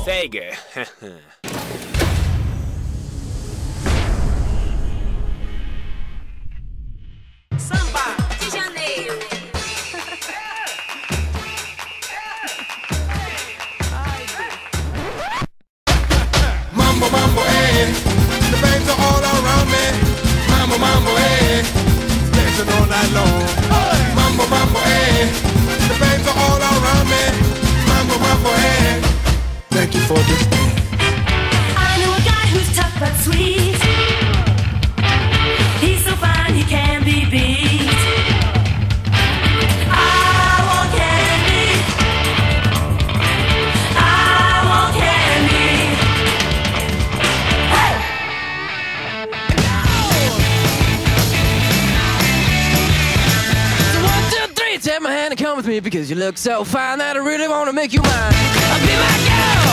Sega. Samba de Janeiro. Mambo, mambo, eh. The babes are all around me. Mambo, mambo, eh. Dancing all night long. Mambo, mambo, eh. The babes are all around me. Mambo, mambo, eh. Thank you for this. I know a guy who's tough but sweet. He's so fine he can't be beat. I want candy. I want candy. Hey! So 1, 2, 3, take my hand and come with me because you look so fine that I really want to make you mine. I'll be my girl.